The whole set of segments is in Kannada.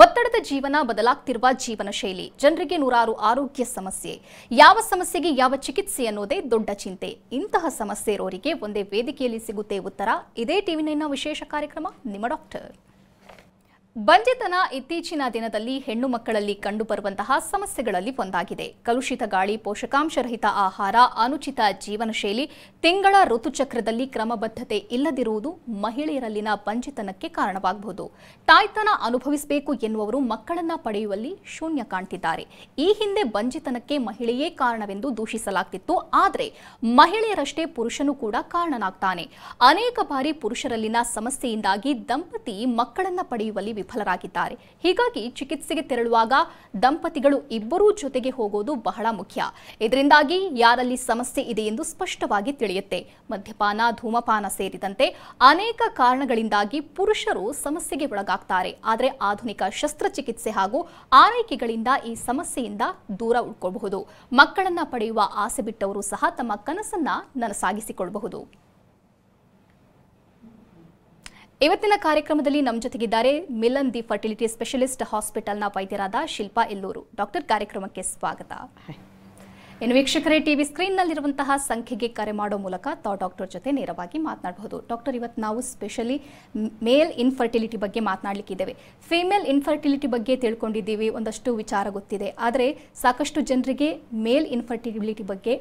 ಒತ್ತಡದ ಜೀವನ, ಬದಲಾಗ್ತಿರುವ ಜೀವನ ಶೈಲಿ, ಜನರಿಗೆ ನೂರಾರು ಆರೋಗ್ಯ ಸಮಸ್ಯೆ, ಯಾವ ಸಮಸ್ಯೆಗೆ ಯಾವ ಚಿಕಿತ್ಸೆ ಅನ್ನೋದೇ ದೊಡ್ಡ ಚಿಂತೆ. ಇಂತಹ ಸಮಸ್ಯೆ ಇರೋರಿಗೆ ಒಂದೇ ವೇದಿಕೆಯಲ್ಲಿ ಸಿಗುತ್ತೆ ಉತ್ತರ. ಇದೇ ಟಿವಿ9ನ ವಿಶೇಷ ಕಾರ್ಯಕ್ರಮ ನಿಮ್ಮ ಡಾಕ್ಟರ್. ಬಂಜೆತನ ಇತ್ತೀಚಿನ ದಿನದಲ್ಲಿ ಹೆಣ್ಣು ಮಕ್ಕಳಲ್ಲಿ ಕಂಡುಬರುವಂತಹ ಸಮಸ್ಯೆಗಳಲ್ಲಿ ಒಂದಾಗಿದೆ. ಕಲುಷಿತ ಗಾಳಿ, ಪೋಷಕಾಂಶರಹಿತ ಆಹಾರ, ಅನುಚಿತ ಜೀವನ ಶೈಲಿ, ತಿಂಗಳ ಋತುಚಕ್ರದಲ್ಲಿ ಕ್ರಮಬದ್ಧತೆ ಇಲ್ಲದಿರುವುದು ಮಹಿಳೆಯರಲ್ಲಿನ ಬಂಜೆತನಕ್ಕೆ ಕಾರಣವಾಗಬಹುದು. ತಾಯ್ತನ ಅನುಭವಿಸಬೇಕು ಎನ್ನುವರು ಮಕ್ಕಳನ್ನ ಪಡೆಯುವಲ್ಲಿ ಶೂನ್ಯ ಕಾಣ್ತಿದ್ದಾರೆ. ಈ ಹಿಂದೆ ಬಂಜೆತನಕ್ಕೆ ಮಹಿಳೆಯೇ ಕಾರಣವೆಂದು ದೂಷಿಸಲಾಗ್ತಿತ್ತು. ಆದರೆ ಮಹಿಳೆಯರಷ್ಟೇ ಪುರುಷನು ಕೂಡ ಕಾರಣನಾಗ್ತಾನೆ. ಅನೇಕ ಬಾರಿ ಪುರುಷರಲ್ಲಿನ ಸಮಸ್ಯೆಯಿಂದಾಗಿ ದಂಪತಿ ಮಕ್ಕಳನ್ನ ಪಡೆಯುವಲ್ಲಿ ವಿಫಲರಾಗಿದ್ದಾರೆ. ಹೀಗಾಗಿ ಚಿಕಿತ್ಸೆಗೆ ತೆರಳುವಾಗ ದಂಪತಿಗಳು ಇಬ್ಬರೂ ಜೊತೆಗೆ ಹೋಗೋದು ಬಹಳ ಮುಖ್ಯ. ಇದರಿಂದಾಗಿ ಯಾರಲ್ಲಿ ಸಮಸ್ಯೆ ಇದೆ ಎಂದು ಸ್ಪಷ್ಟವಾಗಿ ತಿಳಿಯುತ್ತೆ. ಮದ್ಯಪಾನ, ಧೂಮಪಾನ ಸೇರಿದಂತೆ ಅನೇಕ ಕಾರಣಗಳಿಂದಾಗಿ ಪುರುಷರು ಸಮಸ್ಯೆಗೆ ಒಳಗಾಗ್ತಾರೆ. ಆದರೆ ಆಧುನಿಕ ಶಸ್ತ್ರಚಿಕಿತ್ಸೆ ಹಾಗೂ ಆರೈಕೆಗಳಿಂದ ಈ ಸಮಸ್ಯೆಯಿಂದ ದೂರ ಉಳ್ಕೊಳ್ಳಬಹುದು. ಮಕ್ಕಳನ್ನ ಪಡೆಯುವ ಆಸೆ ಬಿಟ್ಟವರು ಸಹ ತಮ್ಮ ಕನಸನ್ನ ನನಸಾಗಿಸಿಕೊಳ್ಳಬಹುದು. ಇವತ್ತಿನ ಕಾರ್ಯಕ್ರಮದಲ್ಲಿ ನಮ್ಮ ಜೊತೆಗಿದ್ದಾರೆ ಮಿಲನ್ ದಿ ಫರ್ಟಿಲಿಟಿ ಸ್ಪೆಷಲಿಸ್ಟ್ ಹಾಸ್ಪಿಟಲ್ನ ವೈದ್ಯರಾದ ಶಿಲ್ಪಾ ಎಲ್ಲೂರು. ಡಾಕ್ಟರ್, ಕಾರ್ಯಕ್ರಮಕ್ಕೆ ಸ್ವಾಗತ. ಇನ್ನು ವೀಕ್ಷಕರೇ, ಟಿವಿ ಸ್ಕ್ರೀನ್ನಲ್ಲಿರುವಂತಹ ಸಂಖ್ಯೆಗೆ ಕರೆ ಮಾಡೋ ಮೂಲಕ ತಾವು ಡಾಕ್ಟರ್ ಜೊತೆ ನೇರವಾಗಿ ಮಾತನಾಡಬಹುದು. ಡಾಕ್ಟರ್, ಇವತ್ತು ನಾವು ಸ್ಪೆಷಲಿ ಮೇಲ್ ಇನ್ಫರ್ಟಿಲಿಟಿ ಬಗ್ಗೆ ಮಾತನಾಡಲಿಕ್ಕಿದ್ದೇವೆ. ಫೀಮೇಲ್ ಇನ್ಫರ್ಟಿಲಿಟಿ ಬಗ್ಗೆ ತಿಳ್ಕೊಂಡಿದ್ದೀವಿ, ಒಂದಷ್ಟು ವಿಚಾರ ಗೊತ್ತಿದೆ. ಆದರೆ ಸಾಕಷ್ಟು ಜನರಿಗೆ ಮೇಲ್ ಇನ್ಫರ್ಟಿಲಿಟಿ ಬಗ್ಗೆ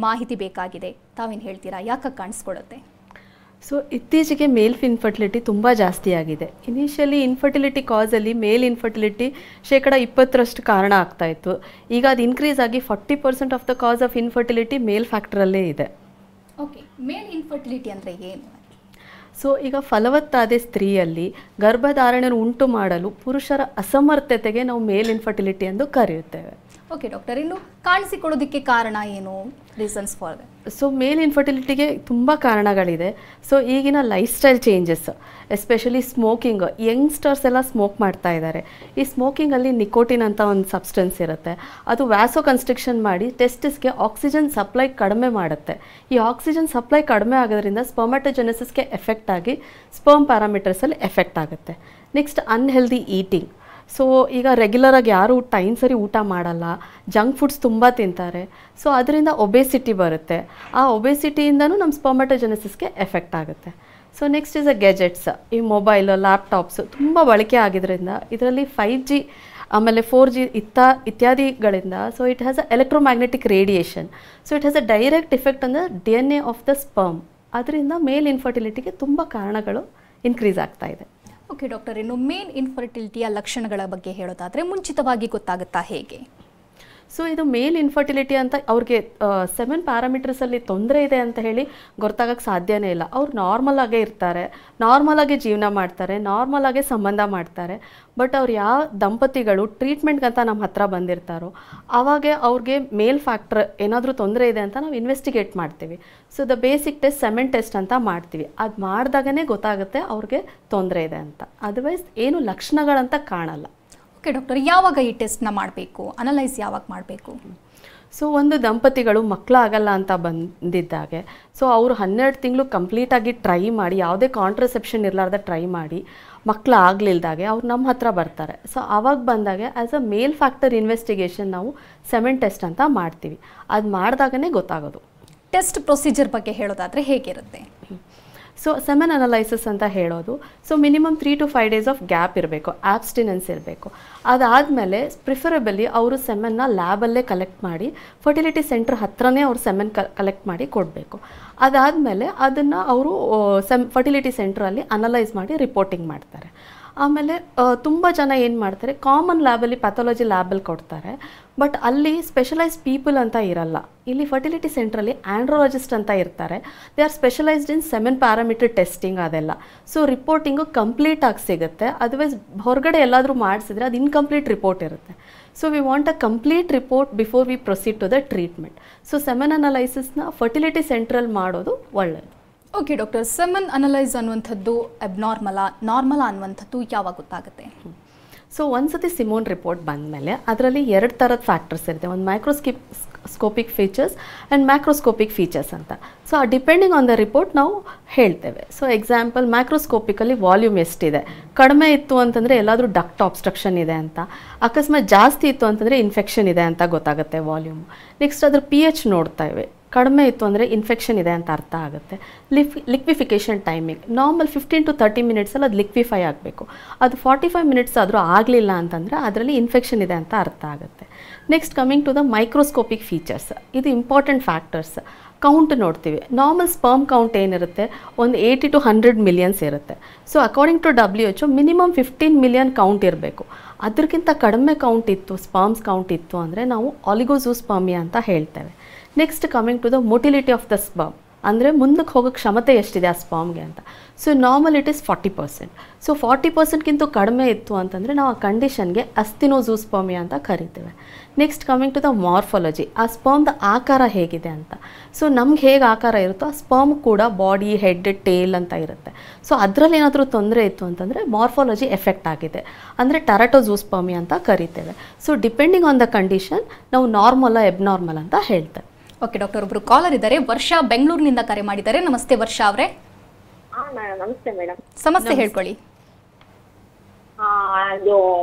ಮಾಹಿತಿ ಬೇಕಾಗಿದೆ. ತಾವೇನು ಹೇಳ್ತೀರಾ, ಯಾಕೆ ಕಾಣಿಸ್ಕೊಳ್ಳುತ್ತೆ? ಸೊ ಇತ್ತೀಚೆಗೆ ಮೇಲ್ ಇನ್ಫರ್ಟಿಲಿಟಿ ತುಂಬ ಜಾಸ್ತಿ ಆಗಿದೆ. ಇನಿಷಿಯಲಿ ಇನ್ಫರ್ಟಿಲಿಟಿ ಕಾಸಲ್ಲಿ ಮೇಲ್ ಇನ್ಫರ್ಟಿಲಿಟಿ 20% ಕಾರಣ ಆಗ್ತಾಯಿತ್ತು. ಈಗ ಅದು ಇನ್ಕ್ರೀಸ್ ಆಗಿ 40% of the cause of infertility male ಫ್ಯಾಕ್ಟರಲ್ಲೇ ಇದೆ. ಓಕೆ, ಮೇಲ್ ಇನ್ಫರ್ಟಿಲಿಟಿ ಅಂದರೆ ಏನು? ಸೊ ಈಗ ಫಲವತ್ತಾದ ಸ್ತ್ರೀಯಲ್ಲಿ ಗರ್ಭಧಾರಣೆ ಉಂಟು ಮಾಡಲು ಪುರುಷರ ಅಸಮರ್ಥತೆಗೆ ನಾವು ಮೇಲ್ ಇನ್ಫರ್ಟಿಲಿಟಿ ಎಂದು ಕರೆಯುತ್ತೇವೆ. ಓಕೆ ಡಾಕ್ಟರ್, ಇನ್ನು ಕಾಣಿಸಿಕೊಳ್ಳೋದಕ್ಕೆ ಕಾರಣ ಏನು, reasons for that? So male ಇನ್ಫರ್ಟಿಲಿಟಿಗೆ ತುಂಬ ಕಾರಣಗಳಿದೆ. ಸೊ ಈಗಿನ lifestyle changes, especially smoking, youngsters ಎಲ್ಲ ಸ್ಮೋಕ್ ಮಾಡ್ತಾ ಇದ್ದಾರೆ. ಈ ಸ್ಮೋಕಿಂಗಲ್ಲಿ ನಿಕೋಟಿನ್ ಅಂತ ಒಂದು ಸಬ್ಸ್ಟೆನ್ಸ್ ಇರುತ್ತೆ. ಅದು ವ್ಯಾಸೋ ಕನ್ಸ್ಟ್ರಿಕ್ಷನ್ ಮಾಡಿ ಟೆಸ್ಟಿಸ್ಗೆ ಆಕ್ಸಿಜನ್ ಸಪ್ಲೈ ಕಡಿಮೆ ಮಾಡುತ್ತೆ. ಈ ಆಕ್ಸಿಜನ್ ಸಪ್ಲೈ ಕಡಿಮೆ ಆಗೋದ್ರಿಂದ ಸ್ಪರ್ಮಟೋಜೆನೆಸಿಸ್ಗೆ ಎಫೆಕ್ಟ್ ಆಗಿ ಸ್ಪರ್ಮ್ ಪ್ಯಾರಾಮೀಟರ್ಸಲ್ಲಿ ಎಫೆಕ್ಟ್ ಆಗುತ್ತೆ. Next unhealthy eating. ಸೊ ಈಗ ರೆಗ್ಯುಲರಾಗಿ ಯಾರು ಟೈಮ್ ಸರಿ ಊಟ ಮಾಡಲ್ಲ, ಜಂಕ್ ಫುಡ್ಸ್ ತುಂಬ ತಿಂತಾರೆ. ಸೊ ಅದರಿಂದ ಒಬೇಸಿಟಿ ಬರುತ್ತೆ. ಆ ಒಬೇಸಿಟಿಯಿಂದನೂ ನಮ್ಮ ಸ್ಪರ್ಮಟೋಜೆನೆಸಿಸ್ಗೆ ಎಫೆಕ್ಟ್ ಆಗುತ್ತೆ. So next is gadgets. ಈ ಮೊಬೈಲ್, ಲ್ಯಾಪ್ಟಾಪ್ಸ್ ತುಂಬ ಬಳಕೆ ಆಗಿದ್ದರಿಂದ ಇದರಲ್ಲಿ 5G ಆಮೇಲೆ 4G ಇತ್ಯಾದಿಗಳಿಂದ so it has a electromagnetic radiation. So it has a direct effect on the DNA of the sperm. ಅದರಿಂದ ಮೇಲ್ ಇನ್ಫರ್ಟಿಲಿಟಿಗೆ ತುಂಬ ಕಾರಣಗಳು ಇನ್ಕ್ರೀಸ್ ಆಗ್ತಾ ಇದೆ. ಓಕೆ ಡಾಕ್ಟರ್, ಇನ್ನು ಮೇಲ್ ಇನ್ಫರ್ಟಿಲಿಟಿಯ ಲಕ್ಷಣಗಳ ಬಗ್ಗೆ ಹೇಳೋದಾದರೆ ಮುಂಚಿತವಾಗಿ ಗೊತ್ತಾಗುತ್ತಾ ಹೇಗೆ? ಸೊ ಇದು ಮೇಲ್ ಇನ್ಫರ್ಟಿಲಿಟಿ ಅಂತ ಅವ್ರಿಗೆ 7 ಪ್ಯಾರಾಮೀಟರ್ಸಲ್ಲಿ ತೊಂದರೆ ಇದೆ ಅಂತ ಹೇಳಿ ಗೊತ್ತಾಗಕ್ಕೆ ಸಾಧ್ಯನೇ ಇಲ್ಲ. ಅವ್ರು ನಾರ್ಮಲ್ ಆಗೇ ಇರ್ತಾರೆ, ನಾರ್ಮಲ್ ಆಗೇ ಜೀವನ ಮಾಡ್ತಾರೆ, ನಾರ್ಮಲ್ ಆಗೇ ಸಂಬಂಧ ಮಾಡ್ತಾರೆ. ಬಟ್ ಅವ್ರು ಯಾವ ದಂಪತಿಗಳು ಟ್ರೀಟ್ಮೆಂಟ್ಗಂತ ನಮ್ಮ ಹತ್ರ ಬಂದಿರ್ತಾರೋ ಆವಾಗ ಅವ್ರಿಗೆ ಮೇಲ್ ಫ್ಯಾಕ್ಟರ್ ಏನಾದರೂ ತೊಂದರೆ ಇದೆ ಅಂತ ನಾವು ಇನ್ವೆಸ್ಟಿಗೇಟ್ ಮಾಡ್ತೀವಿ. So the basic test semen test ಅಂತ ಮಾಡ್ತೀವಿ. ಅದು ಮಾಡಿದಾಗನೇ ಗೊತ್ತಾಗುತ್ತೆ ಅವ್ರಿಗೆ ತೊಂದರೆ ಇದೆ ಅಂತ. ಅದರ್ವೈಸ್ ಏನು ಲಕ್ಷಣಗಳಂತ ಕಾಣಲ್ಲ. ಓಕೆ ಡಾಕ್ಟರ್, ಯಾವಾಗ ಈ ಟೆಸ್ಟ್ನ ಮಾಡಬೇಕು, ಅನಲೈಸ್ ಯಾವಾಗ ಮಾಡಬೇಕು? ಸೊ ಒಂದು ದಂಪತಿಗಳು ಮಕ್ಕಳಾಗಲ್ಲ ಅಂತ ಬಂದಿದ್ದಾಗೆ ಸೊ ಅವರು 12 ತಿಂಗಳು ಕಂಪ್ಲೀಟಾಗಿ ಟ್ರೈ ಮಾಡಿ, ಯಾವುದೇ ಕಾಂಟ್ರಸೆಪ್ಷನ್ ಇರಲಾರ್ದೆ ಟ್ರೈ ಮಾಡಿ ಮಕ್ಕಳಾಗಲಿಲ್ದಾಗೆ ಅವ್ರು ನಮ್ಮ ಹತ್ರ ಬರ್ತಾರೆ. ಸೊ ಆವಾಗ ಬಂದಾಗ as a male factor investigation ನಾವು ಸೆಮೆನ್ ಟೆಸ್ಟ್ ಅಂತ ಮಾಡ್ತೀವಿ. ಅದು ಮಾಡಿದಾಗನೇ ಗೊತ್ತಾಗೋದು. ಟೆಸ್ಟ್ ಪ್ರೊಸೀಜರ್ ಬಗ್ಗೆ ಹೇಳೋದಾದರೆ ಹೇಗಿರುತ್ತೆ? ಸೊ ಸೆಮೆನ್ ಅನಲೈಸಿಸ್ ಅಂತ ಹೇಳೋದು, so minimum 3 to 5 days of gap ಇರಬೇಕು, ಆಬ್ಸ್ಟಿನೆನ್ಸ್ ಇರಬೇಕು. ಅದಾದಮೇಲೆ ಪ್ರಿಫರಬಲಿ ಅವರು ಸೆಮೆನ್ನ ಲ್ಯಾಬಲ್ಲೇ ಕಲೆಕ್ಟ್ ಮಾಡಿ ಫರ್ಟಿಲಿಟಿ ಸೆಂಟರ್ ಹತ್ರನೇ ಅವ್ರು ಸೆಮೆನ್ ಕಲೆಕ್ಟ್ ಮಾಡಿ ಕೊಡಬೇಕು. ಅದಾದಮೇಲೆ ಅದನ್ನು ಅವರು ಫರ್ಟಿಲಿಟಿ ಸೆಂಟ್ರಲ್ಲಿ ಅನಲೈಸ್ ಮಾಡಿ ರಿಪೋರ್ಟಿಂಗ್ ಮಾಡ್ತಾರೆ. ಆಮೇಲೆ ತುಂಬ ಜನ ಏನು ಮಾಡ್ತಾರೆ, ಕಾಮನ್ ಲ್ಯಾಬಲ್ಲಿ ಪ್ಯಾಥಾಲಜಿ ಲ್ಯಾಬಲ್ಲಿ ಕೊಡ್ತಾರೆ. ಬಟ್ ಅಲ್ಲಿ ಸ್ಪೆಷಲೈಸ್ ಪೀಪಲ್ ಅಂತ ಇರಲ್ಲ. ಇಲ್ಲಿ ಫರ್ಟಿಲಿಟಿ ಸೆಂಟ್ರಲ್ಲಿ ಆಂಡ್ರಾಲಜಿಸ್ಟ್ ಅಂತ ಇರ್ತಾರೆ. They are specialised in 7 parameter testing ಅದೆಲ್ಲ. ಸೊ ರಿಪೋರ್ಟಿಂಗು ಕಂಪ್ಲೀಟಾಗಿ ಸಿಗುತ್ತೆ. ಅದರ್ವೈಸ್ ಹೊರಗಡೆ ಎಲ್ಲಾದರೂ ಮಾಡಿಸಿದ್ರೆ ಅದು ಇನ್ಕಂಪ್ಲೀಟ್ ರಿಪೋರ್ಟ್ ಇರುತ್ತೆ. So we want a complete report before we proceed to the treatment. So semen ಅನಲೈಸಿಸ್ನ ಫರ್ಟಿಲಿಟಿ ಸೆಂಟ್ರಲ್ಲಿ ಮಾಡೋದು ಒಳ್ಳೆಯದು. ಓಕೆ ಡಾಕ್ಟರ್, ಸೆಮೆನ್ ಅನಲೈಸ್ ಅನ್ನುವಂಥದ್ದು ಅಬ್ನಾರ್ಮಲಾ, ನಾರ್ಮಲಾ ಅನ್ನುವಂಥದ್ದು ಯಾವಾಗ ಗೊತ್ತಾಗುತ್ತೆ? ಸೊ ಒಂದ್ಸತಿ ಸಿಮೋನ್ ರಿಪೋರ್ಟ್ ಬಂದಮೇಲೆ ಅದರಲ್ಲಿ 2 ಥರದ ಫ್ಯಾಕ್ಟರ್ಸ್ ಇರುತ್ತೆ. ಒಂದು ಸ್ಕೋಪಿಕ್ ಫೀಚರ್ಸ್ ಆ್ಯಂಡ್ ಮ್ಯಾಕ್ರೋಸ್ಕೋಪಿಕ್ ಫೀಚರ್ಸ್ ಅಂತ. So depending on the report ನಾವು ಹೇಳ್ತೇವೆ. ಸೊ ಎಕ್ಸಾಂಪಲ್ ಮ್ಯಾಕ್ರೋಸ್ಕೋಪಿಕಲ್ಲಿ ವಾಲ್ಯೂಮ್ ಎಷ್ಟಿದೆ, ಕಡಿಮೆ ಇತ್ತು ಅಂತಂದರೆ ಎಲ್ಲಾದರೂ ಡಕ್ಟ್ ಆಬ್ಸ್ಟ್ರಕ್ಷನ್ ಇದೆ ಅಂತ, ಅಕಸ್ಮಾತ್ ಜಾಸ್ತಿ ಇತ್ತು ಅಂತಂದರೆ ಇನ್ಫೆಕ್ಷನ್ ಇದೆ ಅಂತ ಗೊತ್ತಾಗುತ್ತೆ ವಾಲ್ಯೂಮ್. ನೆಕ್ಸ್ಟ್ ಅದ್ರ pH ನೋಡ್ತಾ ಇವೆ, ಕಡಿಮೆ ಇತ್ತು ಅಂದರೆ ಇನ್ಫೆಕ್ಷನ್ ಇದೆ ಅಂತ ಅರ್ಥ ಆಗುತ್ತೆ. ಲಿಕ್ವಿಫಿಕೇಷನ್ ಟೈಮಿಂಗ್ ನಾರ್ಮಲ್ 15 to 30 ಮಿನಿಟ್ಸಲ್ಲಿ ಅದು ಲಿಕ್ವಿಫೈ ಆಗಬೇಕು. ಅದು 45 ಮಿನಿಟ್ಸ್ ಆದರೂ ಆಗಲಿಲ್ಲ ಅಂತಂದರೆ ಅದರಲ್ಲಿ ಇನ್ಫೆಕ್ಷನ್ ಇದೆ ಅಂತ ಅರ್ಥ ಆಗುತ್ತೆ. Next coming to the microscopic features, ಇದು ಇಂಪಾರ್ಟೆಂಟ್ ಫ್ಯಾಕ್ಟರ್ಸ್. ಕೌಂಟ್ ನೋಡ್ತೀವಿ, ನಾರ್ಮಲ್ ಸ್ಪರ್ಮ್ ಕೌಂಟ್ ಏನಿರುತ್ತೆ ಒಂದು 80 to 100 ಮಿಲಿಯನ್ಸ್ ಇರುತ್ತೆ. So according to WHO minimum 15 million count ಇರಬೇಕು. ಅದಕ್ಕಿಂತ ಕಡಿಮೆ ಕೌಂಟ್ ಇತ್ತು, ಸ್ಪರ್ಮ್ಸ್ ಕೌಂಟ್ ಇತ್ತು ಅಂದರೆ ನಾವು ಆಲಿಗೋಜೂಸ್ಪರ್ಮಿಯಾ ಅಂತ ಹೇಳ್ತೇವೆ. Next coming to the motility of the sperm, ಅಂದರೆ ಮುಂದಕ್ಕೆ ಹೋಗೋ ಕ್ಷಮತೆ ಎಷ್ಟಿದೆ ಆ ಸ್ಪರ್ಮ್ಗೆ ಅಂತ. So normal it is 40%. So 40%ಗಿಂತ ಕಡಿಮೆ ಇತ್ತು ಅಂತಂದರೆ ನಾವು ಆ ಕಂಡೀಷನ್ಗೆ ಅಸ್ತಿನೋಜೂಸ್ಪರ್ಮಿಯಾ ಅಂತ ಕರಿತೇವೆ. Next coming to the morphology, ಆ ಸ್ಪರ್ಮ್ದ ಆಕಾರ ಹೇಗಿದೆ ಅಂತ. ಸೊ ನಮ್ಗೆ ಹೇಗೆ ಆಕಾರ ಇರುತ್ತೋ ಆ ಸ್ಪರ್ಮ್ ಕೂಡ ಬಾಡಿ, ಹೆಡ್, ಟೇಲ್ ಅಂತ ಇರುತ್ತೆ. ಸೊ ಅದರಲ್ಲಿ ಏನಾದರೂ ತೊಂದರೆ ಇತ್ತು ಅಂತಂದರೆ ಮಾರ್ಫಾಲಜಿ ಎಫೆಕ್ಟ್ ಆಗಿದೆ, ಅಂದರೆ ಟೆರಟೋಜೂಸ್ಪರ್ಮಿಯಾ ಅಂತ ಕರಿತೇವೆ. So depending on the condition ನಾವು ನಾರ್ಮಲ್ ಎಬ್ನಾರ್ಮಲ್ ಅಂತ ಹೇಳ್ತೇವೆ. ಓಕೆ ಡಾಕ್ಟರ್, ಒಬ್ರು ಕಾಲರ್ ಇದ್ದಾರೆ, ವರ್ಷ ಬೆಂಗಳೂರಿನಿಂದ ಕರೆ ಮಾಡಿದ್ದಾರೆ. ನಮಸ್ತೆ ವರ್ಷ ಅವರೇ. ನಮಸ್ತೆ ಮೇಡಮ್. ಸಮಸ್ಯೆ ಹೇಳ್ಕೊಳ್ಳಿ. ಅದು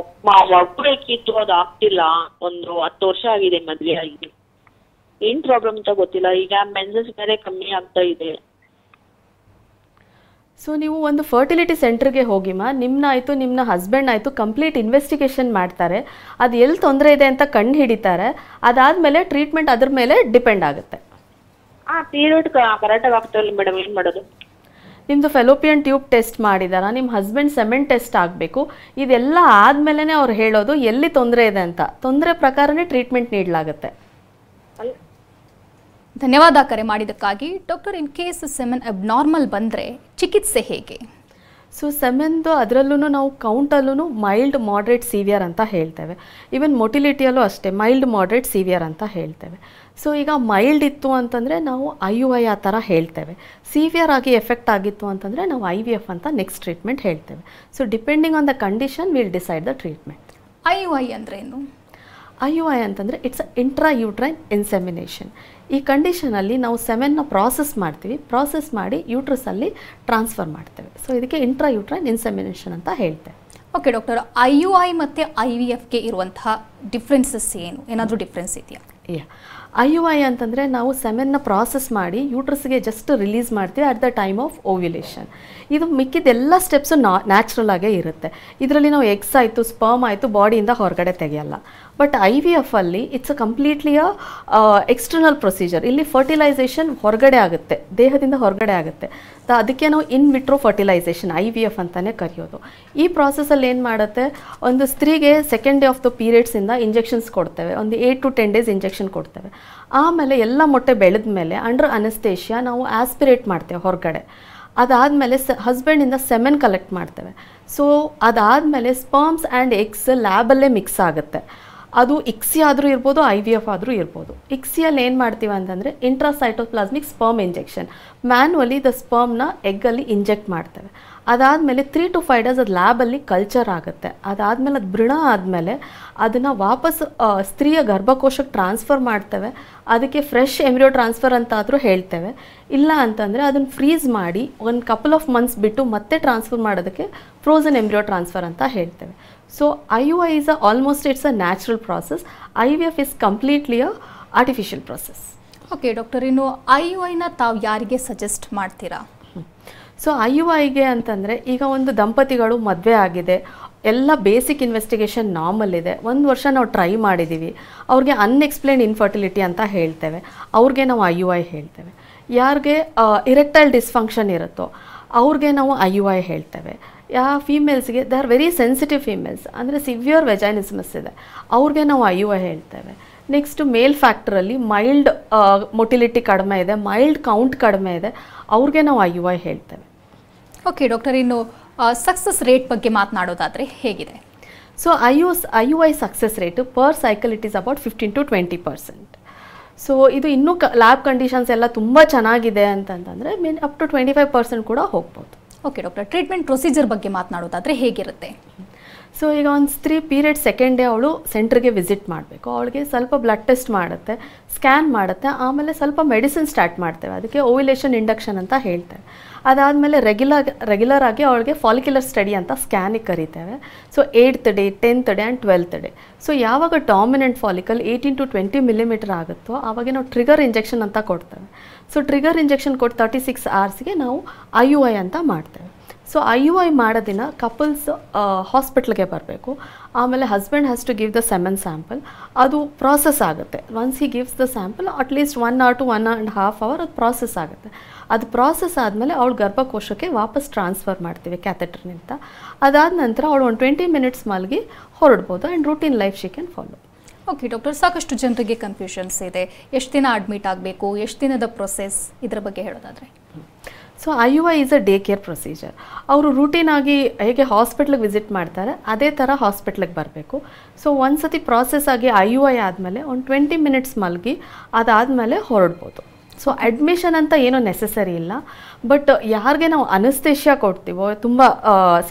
ಮಗುಬೇಕಿತ್ತು, ಅದು ಆಗ್ತಿಲ್ಲ. ಒಂದು 10 ವರ್ಷ ಆಗಿದೆ ಮದ್ವೆ ಆಗಿದೆ. ಏನ್ ಪ್ರಾಬ್ಲಮ್ ಅಂತ ಗೊತ್ತಿಲ್ಲ. ಈಗ ಮೆನ್ಸಸ್ ಬೇರೆ ಕಮ್ಮಿ ಆಗ್ತಾ ಇದೆ. ಸೊ ನೀವು ಒಂದು ಫರ್ಟಿಲಿಟಿ ಸೆಂಟರ್ಗೆ ಹೋಗಿಮ್ಮ, ನಿಮ್ಮನ್ನಾಯಿತು ನಿಮ್ಮ ಹಸ್ಬೆಂಡ್ ಆಯಿತು ಕಂಪ್ಲೀಟ್ ಇನ್ವೆಸ್ಟಿಗೇಷನ್ ಮಾಡ್ತಾರೆ. ಅದು ಎಲ್ಲಿ ತೊಂದರೆ ಇದೆ ಅಂತ ಕಂಡು ಹಿಡಿತಾರೆ. ಅದಾದಮೇಲೆ ಟ್ರೀಟ್ಮೆಂಟ್ ಅದ್ರ ಮೇಲೆ ಡಿಪೆಂಡ್ ಆಗುತ್ತೆ. ಪೀರಿಯಡ್ ಕರೆಕ್ಟಾಗಿ ಆಗ್ತಾ ಇಲ್ಲ ಮೇಡಮ್, ಏನು ಮಾಡೋದು? ನಿಮ್ಮದು ಫೆಲೋಪಿಯನ್ ಟ್ಯೂಬ್ ಟೆಸ್ಟ್ ಮಾಡಿದಾರಾ, ನಿಮ್ಮ ಹಸ್ಬೆಂಡ್ ಸೆಮೆನ್ ಟೆಸ್ಟ್ ಆಗಬೇಕು. ಇದೆಲ್ಲ ಆದಮೇಲೆ ಅವ್ರು ಹೇಳೋದು ಎಲ್ಲಿ ತೊಂದರೆ ಇದೆ ಅಂತ. ತೊಂದರೆ ಪ್ರಕಾರನೇ ಟ್ರೀಟ್ಮೆಂಟ್ ನೀಡಲಾಗುತ್ತೆ. ಧನ್ಯವಾದ ಕರೆ ಮಾಡಿದ್ದಕ್ಕಾಗಿ. Doctor, in case semen abnormal ಬಂದರೆ ಚಿಕಿತ್ಸೆ ಹೇಗೆ? ಸೊ ಸೆಮೆನ್ದು ಅದರಲ್ಲೂ ನಾವು ಕೌಂಟಲ್ಲೂ ಮೈಲ್ಡ್, ಮಾಡ್ರೇಟ್, ಸಿವಿಯರ್ ಅಂತ ಹೇಳ್ತೇವೆ. ಈವನ್ ಮೊಟಿಲಿಟಿಯಲ್ಲೂ ಅಷ್ಟೇ ಮೈಲ್ಡ್, ಮಾಡ್ರೇಟ್, ಸಿವಿಯರ್ ಅಂತ ಹೇಳ್ತೇವೆ. ಸೊ ಈಗ ಮೈಲ್ಡ್ ಇತ್ತು ಅಂತಂದರೆ ನಾವು IUI ಆ ಥರ ಹೇಳ್ತೇವೆ. ಸಿವಿಯರ್ ಆಗಿ ಎಫೆಕ್ಟ್ ಆಗಿತ್ತು ಅಂತಂದರೆ ನಾವು IVF ಅಂತ ನೆಕ್ಸ್ಟ್ ಟ್ರೀಟ್ಮೆಂಟ್ ಹೇಳ್ತೇವೆ. So depending on the condition will decide the treatment. IUI ಅಂದ್ರೇನು? IUI ಅಂತಂದರೆ ಇಟ್ಸ್ ಇಂಟ್ರಾ ಯೂಟ್ರೈನ್ ಇನ್ಸೆಮಿನೇಷನ್. ಈ ಕಂಡೀಷನಲ್ಲಿ ನಾವು ಸೆಮೆನ್ನ ಪ್ರಾಸೆಸ್ ಮಾಡ್ತೀವಿ, ಪ್ರಾಸೆಸ್ ಮಾಡಿ ಯೂಟ್ರಸಲ್ಲಿ ಟ್ರಾನ್ಸ್ಫರ್ ಮಾಡ್ತೇವೆ. ಸೊ ಇದಕ್ಕೆ ಇಂಟ್ರಾ ಯೂಟ್ರೈನ್ ಇನ್ಸೆಮಿನೇಷನ್ ಅಂತ ಹೇಳ್ತೇವೆ. ಓಕೆ ಡಾಕ್ಟರ್, IUI ಮತ್ತು IVFಗೆ ಇರುವಂತಹ ಡಿಫ್ರೆನ್ಸಸ್ ಏನು? ಏನಾದರೂ ಡಿಫ್ರೆನ್ಸ್ ಇದೆಯಾ? IUI ಅಂತಂದರೆ ನಾವು ಸೆಮೆನ್ನ ಪ್ರಾಸೆಸ್ ಮಾಡಿ ಯೂಟ್ರಸ್ಗೆ ಜಸ್ಟ್ ರಿಲೀಸ್ ಮಾಡ್ತೀವಿ at the time of ovulation. ಇದು ಮಿಕ್ಕಿದೆಲ್ಲ ಸ್ಟೆಪ್ಸು ನ್ಯಾಚುರಲ್ ಆಗೇ ಇರುತ್ತೆ. ಇದರಲ್ಲಿ ನಾವು ಎಗ್ಸ್ ಆಯಿತು, ಸ್ಪರ್ಮ್ ಆಯಿತು ಬಾಡಿಯಿಂದ ಹೊರಗಡೆ ತೆಗೆಯಲ್ಲ. ಬಟ್ IVF ಅಲ್ಲಿ ಇಟ್ಸ್ ಕಂಪ್ಲೀಟ್ಲಿ ಎಕ್ಸ್ಟರ್ನಲ್ ಪ್ರೊಸೀಜರ್. ಇಲ್ಲಿ ಫರ್ಟಿಲೈಸೇಷನ್ ಹೊರಗಡೆ ಆಗುತ್ತೆ, ದೇಹದಿಂದ ಹೊರಗಡೆ ಆಗುತ್ತೆ. ಅದಕ್ಕೆ ನಾವು ಇನ್ ವಿಟ್ರೋ ಫರ್ಟಿಲೈಸೇಷನ್ IVF ಅಂತಲೇ ಕರೆಯೋದು. ಈ ಪ್ರಾಸೆಸಲ್ಲಿ ಏನು ಮಾಡುತ್ತೆ, ಒಂದು ಸ್ತ್ರೀಗೆ ಸೆಕೆಂಡ್ ಡೇ ಆಫ್ ದ ಪೀರಿಯಡ್ಸಿಂದ ಇಂಜೆಕ್ಷನ್ಸ್ ಕೊಡ್ತೇವೆ. ಒಂದು 8 to 10 ಡೇಸ್ ಇಂಜೆಕ್ಷನ್ ಕೊಡ್ತೇವೆ. ಆಮೇಲೆ ಎಲ್ಲ ಮೊಟ್ಟೆ ಬೆಳೆದ ಮೇಲೆ ಅಂಡರ್ ಅನೆಸ್ಥೇಷಿಯಾ ನಾವು ಆಸ್ಪಿರೇಟ್ ಮಾಡ್ತೇವೆ ಹೊರಗಡೆ. ಅದಾದಮೇಲೆ ಹಸ್ಬೆಂಡಿಂದ ಸೆಮೆನ್ ಕಲೆಕ್ಟ್ ಮಾಡ್ತೇವೆ. ಸೊ ಅದಾದಮೇಲೆ ಸ್ಪರ್ಮ್ಸ್ ಆ್ಯಂಡ್ ಎಗ್ಸ್ ಲ್ಯಾಬಲ್ಲೇ ಮಿಕ್ಸ್ ಆಗುತ್ತೆ. ಅದು ಇಕ್ಸಿ ಆದರೂ ಇರ್ಬೋದು, IVF ಆದರೂ ಇರ್ಬೋದು. ಇಕ್ಸಿಯಲ್ಲಿ ಏನು ಮಾಡ್ತೀವಿ ಅಂತಂದರೆ intracytoplasmic sperm injection, manually the ಸ್ಪರ್ಮ್ನ ಎಗ್ಗಲ್ಲಿ ಇಂಜೆಕ್ಟ್ ಮಾಡ್ತೇವೆ. ಅದಾದಮೇಲೆ 3 to 5 ಡೇಸ್ ಅದು ಲ್ಯಾಬಲ್ಲಿ ಕಲ್ಚರ್ ಆಗುತ್ತೆ. ಅದಾದಮೇಲೆ ಅದು ಭ್ರೂಣ ಆದಮೇಲೆ ಅದನ್ನು ವಾಪಸ್ ಸ್ತ್ರೀಯ ಗರ್ಭಕೋಶಕ್ಕೆ ಟ್ರಾನ್ಸ್ಫರ್ ಮಾಡ್ತೇವೆ. ಅದಕ್ಕೆ ಫ್ರೆಶ್ ಎಂಬ್ರಿಯೋ ಟ್ರಾನ್ಸ್ಫರ್ ಅಂತಾದರೂ ಹೇಳ್ತೇವೆ. ಇಲ್ಲ ಅಂತಂದರೆ ಅದನ್ನು ಫ್ರೀಸ್ ಮಾಡಿ ಒಂದು ಕಪಲ್ ಆಫ್ ಮಂತ್ಸ್ ಬಿಟ್ಟು ಮತ್ತೆ ಟ್ರಾನ್ಸ್ಫರ್ ಮಾಡೋದಕ್ಕೆ ಫ್ರೋಝನ್ ಎಂಬ್ರಿಯೋ ಟ್ರಾನ್ಸ್ಫರ್ ಅಂತ ಹೇಳ್ತೇವೆ. So IUI is almost it's a natural process. IVF is completely a artificial process. Okay doctor, ಇನ್ನು IUIನ ತಾವು ಯಾರಿಗೆ ಸಜೆಸ್ಟ್ ಮಾಡ್ತೀರಾ? ಸೊ IUIಗೆ ಅಂತಂದರೆ ಈಗ ಒಂದು ದಂಪತಿಗಳು ಮದುವೆ ಆಗಿದೆ, ಎಲ್ಲ ಬೇಸಿಕ್ ಇನ್ವೆಸ್ಟಿಗೇಷನ್ ನಾರ್ಮಲ್ ಇದೆ, 1 ವರ್ಷ ನಾವು ಟ್ರೈ ಮಾಡಿದ್ದೀವಿ, ಅವ್ರಿಗೆ ಅನ್ಎಕ್ಸ್ಪ್ಲೇನ್ಡ್ ಇನ್ಫರ್ಟಿಲಿಟಿ ಅಂತ ಹೇಳ್ತೇವೆ, ಅವ್ರಿಗೆ ನಾವು IUI ಹೇಳ್ತೇವೆ. ಯಾರಿಗೆ ಇರೆಕ್ಟೈಲ್ ಡಿಸ್ಫಂಕ್ಷನ್ ಇರುತ್ತೋ ಅವ್ರಿಗೆ ನಾವು IUI ಹೇಳ್ತೇವೆ. ಫೀಮೇಲ್ಸ್ಗೆ they are very sensitive females, ಅಂದರೆ ಸಿವಿಯರ್ ವೆಜೈನಿಸಮಸ್ ಇದೆ, ಅವ್ರಿಗೆ ನಾವು IUI ಹೇಳ್ತೇವೆ. ನೆಕ್ಸ್ಟು ಮೇಲ್ ಫ್ಯಾಕ್ಟ್ರಲ್ಲಿ ಮೈಲ್ಡ್ ಮೊಟಿಲಿಟಿ ಕಡಿಮೆ ಇದೆ, ಮೈಲ್ಡ್ ಕೌಂಟ್ ಕಡಿಮೆ ಇದೆ, ಅವ್ರಿಗೆ ನಾವು IUI ಹೇಳ್ತೇವೆ. ಓಕೆ ಡಾಕ್ಟರ್, ಇನ್ನು ಸಕ್ಸಸ್ ರೇಟ್ ಬಗ್ಗೆ ಮಾತನಾಡೋದಾದರೆ ಹೇಗಿದೆ? So IUI success rate per cycle it is about 15 to 20%. So ಇದು ಇನ್ನೂ ಲ್ಯಾಬ್ ಕಂಡೀಷನ್ಸ್ ಎಲ್ಲ ತುಂಬ ಚೆನ್ನಾಗಿದೆ ಅಂತಂತಂದರೆ ಅಪ್ ಟು 25% ಕೂಡ ಹೋಗ್ಬೋದು. ಓಕೆ ಡಾಕ್ಟರ್, ಟ್ರೀಟ್ಮೆಂಟ್ ಪ್ರೊಸೀಜರ್ ಬಗ್ಗೆ ಮಾತನಾಡೋದಾದರೆ ಹೇಗಿರುತ್ತೆ? ಸೊ ಈಗ ಒಂದು ಸ್ತ್ರೀ ಪೀರಿಯಡ್ ಸೆಕೆಂಡ್ ಡೇ ಅವಳು ಸೆಂಟ್ರಿಗೆ ವಿಸಿಟ್ ಮಾಡಬೇಕು. ಅವಳಿಗೆ ಸ್ವಲ್ಪ ಬ್ಲಡ್ ಟೆಸ್ಟ್ ಮಾಡುತ್ತೆ, ಸ್ಕ್ಯಾನ್ ಮಾಡುತ್ತೆ, ಆಮೇಲೆ ಸ್ವಲ್ಪ ಮೆಡಿಸಿನ್ ಸ್ಟಾರ್ಟ್ ಮಾಡ್ತೇವೆ. ಅದಕ್ಕೆ ಓವ್ಯುಲೇಷನ್ ಇಂಡಕ್ಷನ್ ಅಂತ ಹೇಳ್ತೇವೆ. ಅದಾದಮೇಲೆ ರೆಗ್ಯುಲರ್ ಆಗಿ ಅವಳಿಗೆ ಫಾಲಿಕ್ಯುಲರ್ ಸ್ಟಡಿ ಅಂತ ಸ್ಕ್ಯಾನಿಗೆ ಕರಿತೇವೆ. So 8th day, 10th day and 12th day. So ಯಾವಾಗ ಡಾಮಿನೆಂಟ್ ಫಾಲಿಕಲ್ 18 to 20 ಮಿಲಿಮೀಟರ್ ಆಗುತ್ತೋ ಆವಾಗ ನಾವು ಟ್ರಿಗರ್ ಇಂಜೆಕ್ಷನ್ ಅಂತ ಕೊಡ್ತೇವೆ. ಸೊ ಟ್ರಿಗರ್ ಇಂಜೆಕ್ಷನ್ ಕೊಟ್ಟು 36 hours ನಾವು IUI ಅಂತ ಮಾಡ್ತೇವೆ. ಸೊ IUI ಮಾಡೋದಿನ ಕಪಲ್ಸ್ ಹಾಸ್ಪಿಟ್ಲಿಗೆ ಬರಬೇಕು. ಆಮೇಲೆ husband has to give the semen sample. ಅದು ಪ್ರಾಸೆಸ್ ಆಗುತ್ತೆ. Once he gives the sample at least 1 hour to 1.5 hour ಅದು ಪ್ರಾಸೆಸ್ ಆಗುತ್ತೆ. ಅದು ಪ್ರಾಸೆಸ್ ಆದಮೇಲೆ ಅವಳು ಗರ್ಭಕೋಶಕ್ಕೆ ವಾಪಸ್ ಟ್ರಾನ್ಸ್ಫರ್ ಮಾಡ್ತೀವಿ ಕ್ಯಾಥೆಟರ್ನಿಂದ. ಅದಾದ ನಂತರ ಅವಳು ಒಂದು 20 minutes ಮಲಗಿ ಹೊರಡ್ಬೋದು and routine life she can follow. Okay doctor, ಸಾಕಷ್ಟು ಜನರಿಗೆ ಕನ್ಫ್ಯೂಷನ್ಸ್ ಇದೆ. ಎಷ್ಟು ದಿನ ಅಡ್ಮಿಟ್ ಆಗಬೇಕು, ಎಷ್ಟು ದಿನದ ಪ್ರೊಸೆಸ್, ಇದರ ಬಗ್ಗೆ ಹೇಳೋದಾದರೆ? So IUI is a day care procedure. ಅವರು ರೂಟೀನಾಗಿ ಹೇಗೆ ಹಾಸ್ಪಿಟ್ಲಿಗೆ ವಿಸಿಟ್ ಮಾಡ್ತಾರೆ ಅದೇ ಥರ ಹಾಸ್ಪಿಟ್ಲಿಗೆ ಬರಬೇಕು. ಸೊ ಒಂದು ಸತಿ ಪ್ರಾಸೆಸ್ ಆಗಿ IUI ಆದಮೇಲೆ ಒಂದು 20 minutes ಮಲಗಿ ಅದಾದಮೇಲೆ ಹೊರಡ್ಬೋದು. ಸೊ ಅಡ್ಮಿಷನ್ ಅಂತ ಏನೂ ನೆಸೆಸರಿ ಇಲ್ಲ. ಬಟ್ ಯಾರಿಗೆ ನಾವು ಅನಸ್ತೇಷಿಯಾ ಕೊಡ್ತೀವೋ, ತುಂಬ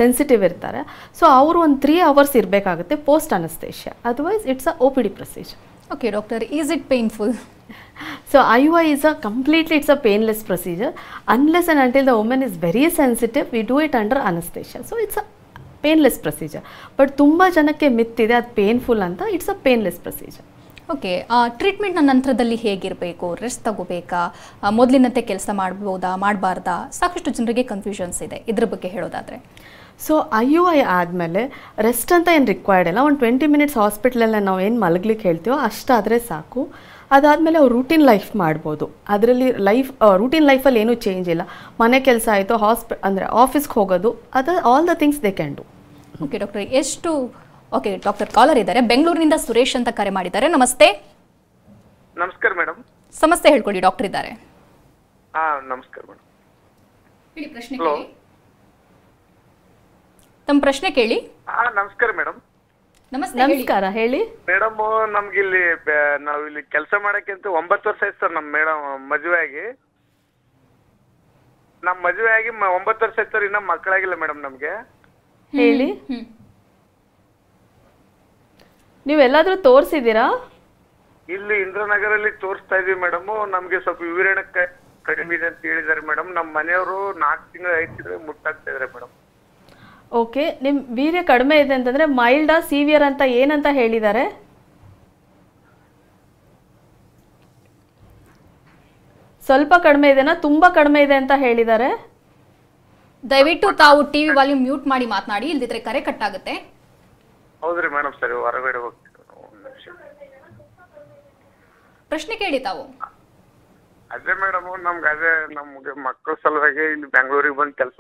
ಸೆನ್ಸಿಟಿವ್ ಇರ್ತಾರೆ, ಸೊ ಅವರು ಒಂದು 3 hours ಇರಬೇಕಾಗುತ್ತೆ post anaesthesia. Otherwise it's a OPD procedure. Okay doctor, is it painful? So IUI is it's a painless procedure unless and until the woman is very sensitive. We do it under anesthesia. So it's a painless procedure. But ತುಂಬಾ ಜನಕ್ಕೆ ಮಿತ್ ಇದೆ ಅದು ಪೇನ್ಫುಲ್ ಅಂತ. It's a painless procedure. Okay, ಟ್ರೀಟ್ಮೆಂಟ್ನ ನಂತರದಲ್ಲಿ ಹೇಗಿರಬೇಕು? ರೆಸ್ಟ್ ತಗೋಬೇಕಾ? ಮೊದಲಿನಂತೆ ಕೆಲಸ ಮಾಡ್ಬೋದಾ, ಮಾಡಬಾರ್ದಾ? ಸಾಕಷ್ಟು ಜನರಿಗೆ ಕನ್ಫ್ಯೂಷನ್ಸ್ ಇದೆ. ಇದ್ರ ಬಗ್ಗೆ ಹೇಳೋದಾದರೆ? ಸೊ IUI ಆದಮೇಲೆ ರೆಸ್ಟ್ ಅಂತ ಏನು ರಿಕ್ವೈರ್ಡ್ ಇಲ್ಲ. ಒಂದು 20 minutes ಹಾಸ್ಪಿಟ್ಲಲ್ಲಿ ನಾವು ಏನು ಮಲಗ್ಲಿಕ್ಕೆ ಹೇಳ್ತೀವೋ ಅಷ್ಟಾದರೆ ಸಾಕು. ಅದಾದಮೇಲೆ ಅವ್ರು ರೂಟೀನ್ ಲೈಫ್ ಮಾಡ್ಬೋದು. ಅದರಲ್ಲಿ ರೂಟೀನ್ ಲೈಫಲ್ಲಿ ಏನೂ ಚೇಂಜ್ ಇಲ್ಲ. ಮನೆ ಕೆಲಸ ಆಯಿತು, ಅಂದರೆ ಆಫೀಸ್ಗೆ ಹೋಗೋದು, all the things they can do. Okay doctor, okay doctor, caller ಇದ್ದಾರೆ. ಬೆಂಗಳೂರಿನಿಂದ ಸುರೇಶ್ ಅಂತ ಕರೆ ಮಾಡಿದ್ದಾರೆ. ನಮಸ್ತೆ. ನಮಸ್ಕಾರ ಮೇಡಮ್. ಸಮಸ್ಯೆ ಹೇಳ್ಕೊಳ್ಳಿ, ಡಾಕ್ಟರ್ ಇದ್ದಾರೆ. ನಮಸ್ಕಾರ ಮೇಡಮ್. ಪ್ರಶ್ನೆ ಕೇಳಿ. ತಮ್ಮ ಪ್ರಶ್ನೆ ಕೇಳಿ. ನಮಸ್ಕಾರ ಮೇಡಮ್. ನಮಸ್ಕಾರ, ಹೇಳಿ ಮೇಡಮ್. ನಮ್ಗೆ ನಾವು ಇಲ್ಲಿ ಕೆಲಸ ಮಾಡಕ್ಕಿಂತ 9 ವರ್ಷ ಆಯ್ತು ಸರ್. ನಮ್ ಮೇಡಮ್ ಮದುವೆ ಆಗಿ 9 ವರ್ಷ ಆಯ್ತು ಸರ್. ಇನ್ನ ಮಕ್ಕಳಾಗಿಲ್ಲ ಮೇಡಮ್ ನಮ್ಗೆ. ಹೇಳಿ, ನೀವೆಲ್ಲಾದ್ರೂ ತೋರಿಸಿದ್ದೀರಾ? ಇಲ್ಲಿ ಇಂದ್ರನಗರಲ್ಲಿ ತೋರಿಸ್ತಾ ಇದೀವಿ ಮೇಡಮ್. ನಮ್ಗೆ ಸ್ವಲ್ಪ ವಿವರಣೆ ಕಡಿಮೆ ಇದೆ ಅಂತ ಹೇಳಿದಾರೆ ಮೇಡಮ್. ನಮ್ಮ ಮನೆಯವರು 4 ತಿಂಗಳು 5 ತಿಂಗಳು ಮುಟ್ಟಾಗ್ತಾ ಇದಾರೆ ಮೇಡಮ್. ಓಕೆ, ನಿಮ್ಮ ವೀರ್ಯ ಕಡಿಮೆ ಇದೆ ಅಂತಂದರೆ ಮೈಲ್ಡಾ ಸಿವಿಯರ್ ಅಂತ ಏನಂತ ಹೇಳಿದ್ದಾರೆ? ಸ್ವಲ್ಪ ಕಡಿಮೆ ಇದೆನಾ, ತುಂಬ ಕಡಿಮೆ ಇದೆ ಅಂತ ಹೇಳಿದ್ದಾರೆ? ದಯವಿಟ್ಟು ತಾವು ಟಿವಿ ವಾಲ್ಯೂಮ್ ಮ್ಯೂಟ್ ಮಾಡಿ ಮಾತನಾಡಿ, ಇಲ್ದಿದ್ರೆ ಕರೆ ಕಟ್ ಆಗುತ್ತೆ. ಹೌದ್ರಿ ಮೇಡಮ್, ಸರಿ ಹೊರಗಡೆ ಹೋಗ್ತೀವಿ. ಪ್ರಶ್ನೆ ಕೇಳಿ ತಾವು. ಅದೇ ಮೇಡಮ್, ನಮ್ಗೆ ಮಕ್ಕಳ ಸಲುವಾಗಿ ಇಲ್ಲಿ ಬೆಂಗಳೂರಿಗೆ ಬಂದು ಕೆಲಸ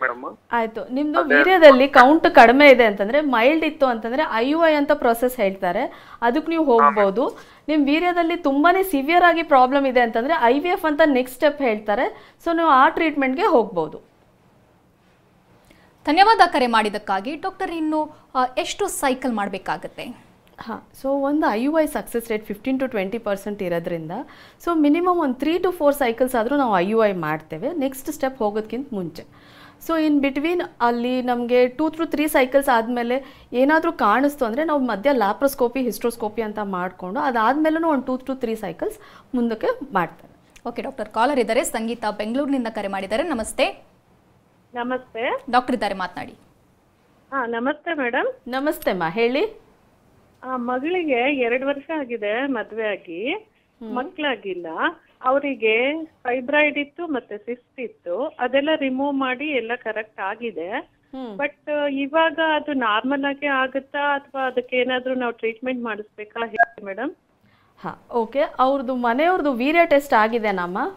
ಮೇಡಮ್. ಆಯ್ತು, ನಿಮ್ದು ವೀರ್ಯದಲ್ಲಿ ಕೌಂಟ್ ಕಡಿಮೆ ಇದೆ ಅಂತಂದ್ರೆ, ಮೈಲ್ಡ್ ಇತ್ತು ಅಂತಂದ್ರೆ IUI ಅಂತ ಪ್ರೊಸೆಸ್ ಹೇಳ್ತಾರೆ, ಅದಕ್ಕೆ ನೀವು ಹೋಗ್ಬೋದು. ನಿಮ್ಮ ವೀರ್ಯದಲ್ಲಿ ತುಂಬಾನೇ ಸಿವಿಯರ್ ಆಗಿ ಪ್ರಾಬ್ಲಮ್ ಇದೆ ಅಂತಂದ್ರೆ IVF ಅಂತ ನೆಕ್ಸ್ಟ್ ಸ್ಟೆಪ್ ಹೇಳ್ತಾರೆ. ಸೊ ನೀವು ಆ ಟ್ರೀಟ್ಮೆಂಟ್ಗೆ ಹೋಗ್ಬೋದು. ಧನ್ಯವಾದ ಕರೆ ಮಾಡಿದ್ದಕ್ಕಾಗಿ. ಡಾಕ್ಟರ್, ಇನ್ನು ಎಷ್ಟು ಸೈಕಲ್ ಮಾಡಬೇಕಾಗತ್ತೆ? ಹಾಂ, ಸೊ ಒಂದು IUI ಸಕ್ಸಸ್ ರೇಟ್ 15 to 20% ಇರೋದ್ರಿಂದ ಸೊ ಮಿನಿಮಮ್ ಒಂದು 3 to 4 cycles ಆದರೂ ನಾವು IUI ಮಾಡ್ತೇವೆ ನೆಕ್ಸ್ಟ್ ಸ್ಟೆಪ್ ಹೋಗೋದಕ್ಕಿಂತ ಮುಂಚೆ. ಸೊ ಇನ್ ಬಿಟ್ವೀನ್ ಅಲ್ಲಿ ನಮಗೆ 2 to 3 cycles ಆದಮೇಲೆ ಏನಾದರೂ ಕಾಣಿಸ್ತು ಅಂದರೆ ನಾವು ಮಧ್ಯ ಲ್ಯಾಪ್ರೋಸ್ಕೋಪಿ, ಹಿಸ್ಟ್ರೋಸ್ಕೋಪಿ ಅಂತ ಮಾಡಿಕೊಂಡು ಅದಾದಮೇಲೂ ಒಂದು 2 to 3 cycles ಮುಂದಕ್ಕೆ ಮಾಡ್ತಾರೆ. ಓಕೆ ಡಾಕ್ಟರ್, ಕಾಲರ್ ಇದ್ದಾರೆ. ಸಂಗೀತ ಬೆಂಗಳೂರಿನಿಂದ ಕರೆ ಮಾಡಿದ್ದಾರೆ. ನಮಸ್ತೆ. ನಮಸ್ತೆ ಡಾಕ್ಟರ್ ಇದ್ದಾರೆ, ಮಾತನಾಡಿ. ನಮಸ್ತೆ ಮೇಡಮ್. ನಮಸ್ತೆ ಮಾ, ಹೇಳಿ. ಮಗಳಿಗೆ 2 ವರ್ಷ ಆಗಿದೆ ಮದ್ವೆ ಆಗಿ, ಮಕ್ಕಳಾಗಿಲ್ಲ. ಅವರಿಗೆ ಫೈಬ್ರಾಯ್ಡ್ ಇತ್ತು ಮತ್ತೆ ಸಿಸ್ಟ್ ಇತ್ತು, ಅದೆಲ್ಲ ರಿಮೂವ್ ಮಾಡಿ ಎಲ್ಲ ಕರೆಕ್ಟ್ ಆಗಿದೆ. ಬಟ್ ಇವಾಗ ಅದು ನಾರ್ಮಲ್ ಆಗಿ ಆಗುತ್ತಾ ಅಥವಾ ಅದಕ್ಕೆ ಏನಾದ್ರೂ ನಾವು ಟ್ರೀಟ್ಮೆಂಟ್ ಮಾಡಿಸ್ಬೇಕಾ ಹೇಳಿ ಮೇಡಮ್? ಹಾಂ, ಓಕೆ. ಅವ್ರದ್ದು ಮನೆಯವ್ರದ್ದು ವೀರ್ಯ ಟೆಸ್ಟ್ ಆಗಿದೆನಮ್ಮ?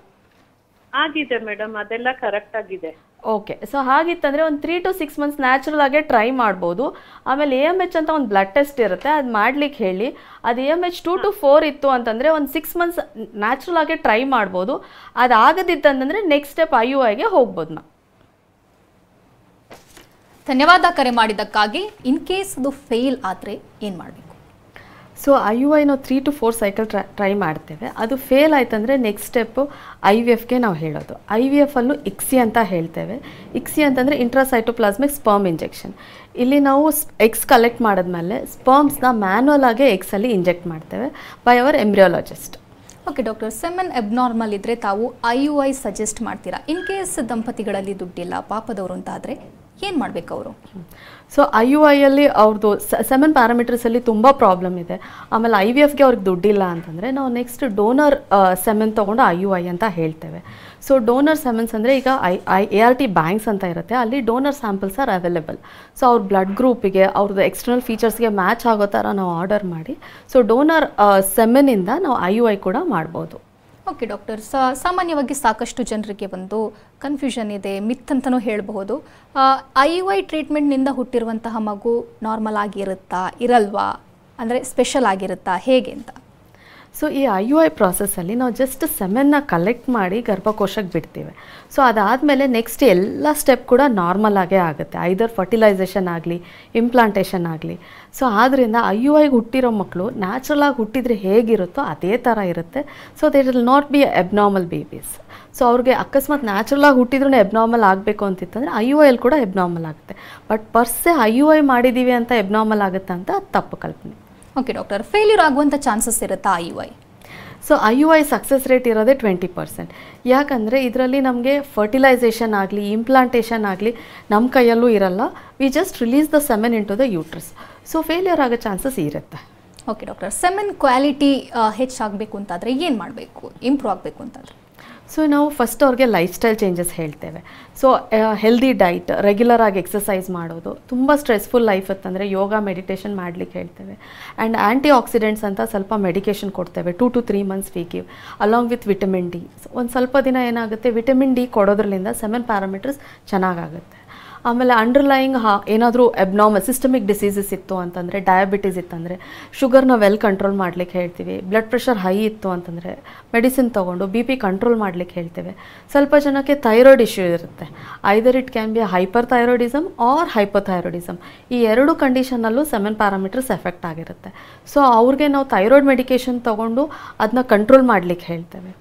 ಆಗಿದೆ ಮೇಡಮ್, ಅದೆಲ್ಲ ಕರೆಕ್ಟ್ ಆಗಿದೆ. ಓಕೆ, ಸೊ ಹಾಗಿತ್ತಂದರೆ ಒಂದು 3 to 6 months ನ್ಯಾಚುರಲ್ ಆಗೇ ಟ್ರೈ ಮಾಡ್ಬೋದು. ಆಮೇಲೆ AMH ಅಂತ ಒಂದು ಬ್ಲಡ್ ಟೆಸ್ಟ್ ಇರುತ್ತೆ, ಅದು ಮಾಡ್ಲಿಕ್ಕೆ ಹೇಳಿ. ಅದು AMH 2 to 4 ಇತ್ತು ಅಂತಂದರೆ ಒಂದು 6 months ನ್ಯಾಚುರಲ್ ಆಗೇ ಟ್ರೈ ಮಾಡ್ಬೋದು. ಅದು ಆಗದಿತ್ತಂತಂದರೆ ನೆಕ್ಸ್ಟ್ ಸ್ಟೆಪ್ IUIಗೆ ಹೋಗ್ಬೋದು ನಾ. ಧನ್ಯವಾದ ಕರೆ ಮಾಡಿದ್ದಕ್ಕಾಗಿ. ಇನ್ ಕೇಸ್ ಅದು ಫೇಲ್ ಆದರೆ ಏನು ಮಾಡಬೇಕು? ಸೊ IUI ನಾವು 3 to 4 ಸೈಕಲ್ ಟ್ರೈ ಮಾಡ್ತೇವೆ. ಅದು ಫೇಲ್ ಆಯ್ತಂದರೆ ನೆಕ್ಸ್ಟ್ ಸ್ಟೆಪ್ಪು IVFಗೆ ನಾವು ಹೇಳೋದು. IVFಲ್ಲೂ ICSI ಅಂತ ಹೇಳ್ತೇವೆ. ICSI ಅಂತಂದರೆ ಇಂಟ್ರಾಸೈಟೋಪ್ಲಾಸ್ಮಿಕ್ ಸ್ಪರ್ಮ್ ಇಂಜೆಕ್ಷನ್. ಇಲ್ಲಿ ನಾವು ಎಗ್ಸ್ ಕಲೆಕ್ಟ್ ಮಾಡಿದ್ಮೇಲೆ ಸ್ಪರ್ಮ್ಸ್ನ ಮ್ಯಾನ್ಯಲ್ ಆಗಿ ಎಗ್ಸಲ್ಲಿ ಇಂಜೆಕ್ಟ್ ಮಾಡ್ತೇವೆ by our embryologist. Okay doctor, semen abnormal ಇದ್ದರೆ ತಾವು IUI ಸಜೆಸ್ಟ್ ಮಾಡ್ತೀರಾ? ಇನ್ ಕೇಸ್ ದಂಪತಿಗಳಲ್ಲಿ ದುಡ್ಡಿಲ್ಲ, ಪಾಪದವರು ಅಂತ ಆದರೆ ಏನು ಮಾಡಬೇಕು ಅವರು? ಸೊ IUIಯಲ್ಲಿ ಅವ್ರದ್ದು ಸೆಮೆನ್ ಪ್ಯಾರಾಮೀಟರ್ಸಲ್ಲಿ ತುಂಬ ಪ್ರಾಬ್ಲಮ್ ಇದೆ. ಆಮೇಲೆ IVFಗೆ ಅವ್ರಿಗೆ ದುಡ್ಡಿಲ್ಲ ಅಂತಂದರೆ ನಾವು ನೆಕ್ಸ್ಟ್ ಡೋನರ್ ಸೆಮೆನ್ ತೊಗೊಂಡು IUI ಅಂತ ಹೇಳ್ತೇವೆ. ಸೊ ಡೋನರ್ ಸೆಮೆನ್ಸ್ ಅಂದರೆ ಈಗ ART ಬ್ಯಾಂಕ್ಸ್ ಅಂತ ಇರುತ್ತೆ, ಅಲ್ಲಿ donor samples are available. So ಅವ್ರ ಬ್ಲಡ್ ಗ್ರೂಪಿಗೆ ಅವ್ರದ್ದು ಎಕ್ಸ್ಟರ್ನಲ್ ಫೀಚರ್ಸ್ಗೆ ಮ್ಯಾಚ್ ಆಗೋ ಥರ ನಾವು ಆರ್ಡರ್ ಮಾಡಿ ಸೊ ಡೋನರ್ ಸೆಮೆನಿಂದ ನಾವು IUI ಕೂಡ ಮಾಡ್ಬೋದು. ಓಕೆ ಡಾಕ್ಟರ್, ಸಾಮಾನ್ಯವಾಗಿ ಸಾಕಷ್ಟು ಜನರಿಗೆ ಒಂದು ಕನ್ಫ್ಯೂಷನ್ ಇದೆ, ಮಿತ್ ಅಂತಲೂ ಹೇಳಬಹುದು. IUI ಟ್ರೀಟ್ಮೆಂಟ್ನಿಂದ ಹುಟ್ಟಿರುವಂತಹ ಮಗು ನಾರ್ಮಲ್ ಆಗಿರುತ್ತಾ, ಇರಲ್ವಾ, ಅಂದರೆ ಸ್ಪೆಷಲ್ ಆಗಿರುತ್ತಾ, ಹೇಗೆ ಅಂತ? ಸೊ ಈ IUI ಪ್ರಾಸೆಸ್ಸಲ್ಲಿ ನಾವು ಜಸ್ಟ್ ಸೆಮೆನ್ನ ಕಲೆಕ್ಟ್ ಮಾಡಿ ಗರ್ಭಕೋಶಕ್ಕೆ ಬಿಡ್ತೀವಿ. ಸೊ ಅದಾದಮೇಲೆ ನೆಕ್ಸ್ಟ್ ಎಲ್ಲ ಸ್ಟೆಪ್ ಕೂಡ ನಾರ್ಮಲ್ ಆಗೇ ಆಗುತ್ತೆ, ಐದರ್ ಫರ್ಟಿಲೈಸೇಷನ್ ಆಗಲಿ ಇಂಪ್ಲಾಂಟೇಷನ್ ಆಗಲಿ. ಸೊ ಆದ್ದರಿಂದ IUIಗೆ ಹುಟ್ಟಿರೋ ಮಕ್ಕಳು ನ್ಯಾಚುರಲಾಗಿ ಹುಟ್ಟಿದರೆ ಹೇಗಿರುತ್ತೋ ಅದೇ ಥರ ಇರುತ್ತೆ. So ದೇಟ್ will not be abnormal babies. So ಅವ್ರಿಗೆ ಅಕಸ್ಮಾತ್ ನ್ಯಾಚುರಲಾಗಿ ಹುಟ್ಟಿದ್ರೂ ಎಬ್ನಾರ್ಮಲ್ ಆಗಬೇಕು ಅಂತಿತ್ತಂದರೆ IUIಯಲ್ಲಿ ಕೂಡ ಎಬ್ನಾರ್ಮಲ್ ಆಗುತ್ತೆ. ಬಟ್ ಪರ್ಸೆ IUI ಮಾಡಿದ್ದೀವಿ ಅಂತ ಎಬ್ನಾರ್ಮಲ್ ಆಗುತ್ತೆ ಅಂತ ತಪ್ಪು ಕಲ್ಪನೆ. ಓಕೆ ಡಾಕ್ಟರ್, ಫೇಲ್ಯೂರ್ ಆಗುವಂಥ ಚಾನ್ಸಸ್ ಇರುತ್ತಾ IUI? So IUI success rate ಇರೋದೇ 20%. ಯಾಕಂದರೆ ಇದರಲ್ಲಿ ನಮಗೆ ಫರ್ಟಿಲೈಸೇಷನ್ ಆಗಲಿ ಇಂಪ್ಲಾಂಟೇಷನ್ ಆಗಲಿ ನಮ್ಮ ಕೈಯಲ್ಲೂ ಇರಲ್ಲ. We just release the semen into the uterus. So failure ಆಗೋ ಚಾನ್ಸಸ್ ಇರುತ್ತೆ. ಓಕೆ ಡಾಕ್ಟರ್, ಸೆಮೆನ್ ಕ್ವಾಲಿಟಿ ಹೆಚ್ಚಾಗಬೇಕು ಅಂತಾದರೆ ಏನು ಮಾಡಬೇಕು, ಇಂಪ್ರೂವ್ ಆಗಬೇಕು ಅಂತಾದರೆ? ಸೊ ನಾವು ಫಸ್ಟ್ ಅವ್ರಿಗೆ ಲೈಫ್ ಸ್ಟೈಲ್ ಚೇಂಜಸ್ ಹೇಳ್ತೇವೆ. ಸೊ ಹೆಲ್ದಿ ಡೈಟ್, ರೆಗ್ಯುಲರ್ ಆಗಿ ಎಕ್ಸಸೈಸ್ ಮಾಡೋದು, ತುಂಬ ಸ್ಟ್ರೆಸ್ಫುಲ್ ಲೈಫ್ ಇತ್ತಂದರೆ ಯೋಗ ಮೆಡಿಟೇಷನ್ ಮಾಡಲಿಕ್ಕೆ ಹೇಳ್ತೇವೆ. ಆ್ಯಂಡ್ ಆ್ಯಂಟಿ ಆಕ್ಸಿಡೆಂಟ್ಸ್ ಅಂತ ಸ್ವಲ್ಪ ಮೆಡಿಕೇಷನ್ ಕೊಡ್ತೇವೆ 2 to 3 months we give along with vitamin D. ಒಂದು ಸ್ವಲ್ಪ ದಿನ ಏನಾಗುತ್ತೆ, ವಿಟಮಿನ್ ಡಿ ಕೊಡೋದ್ರಲ್ಲಿಂದ ಸೆಮೆನ್ ಪ್ಯಾರಾಮೀಟರ್ಸ್ ಚೆನ್ನಾಗಾಗುತ್ತೆ. ಆಮೇಲೆ ಅಂಡರ್ಲೈಯಿಂಗ್ ಏನಾದರೂ ಅಬ್ನಾರ್ಮಲ್ ಸಿಸ್ಟಮಿಕ್ ಡಿಸೀಸಸ್ ಇತ್ತು ಅಂತಂದರೆ, ಡಯಾಬಿಟೀಸ್ ಇತ್ತಂದರೆ ಶುಗರ್ನ ವೆಲ್ ಕಂಟ್ರೋಲ್ ಮಾಡಲಿಕ್ಕೆ ಹೇಳ್ತೀವಿ. ಬ್ಲಡ್ ಪ್ರೆಷರ್ ಹೈ ಇತ್ತು ಅಂತಂದರೆ ಮೆಡಿಸಿನ್ ತೊಗೊಂಡು BP ಕಂಟ್ರೋಲ್ ಮಾಡಲಿಕ್ಕೆ ಹೇಳ್ತೇವೆ. ಸ್ವಲ್ಪ ಜನಕ್ಕೆ ಥೈರಾಯ್ಡ್ ಇಶ್ಯೂ ಇರುತ್ತೆ, either it can be hyperthyroidism or hypothyroidism. ಈ ಎರಡು ಕಂಡೀಷನಲ್ಲೂ ಸೆಮೆನ್ ಪ್ಯಾರಾಮೀಟರ್ಸ್ ಎಫೆಕ್ಟ್ ಆಗಿರುತ್ತೆ. ಸೊ ಅವ್ರಿಗೆ ನಾವು ಥೈರಾಯ್ಡ್ ಮೆಡಿಕೇಷನ್ ತೊಗೊಂಡು ಅದನ್ನ ಕಂಟ್ರೋಲ್ ಮಾಡಲಿಕ್ಕೆ ಹೇಳ್ತೇವೆ.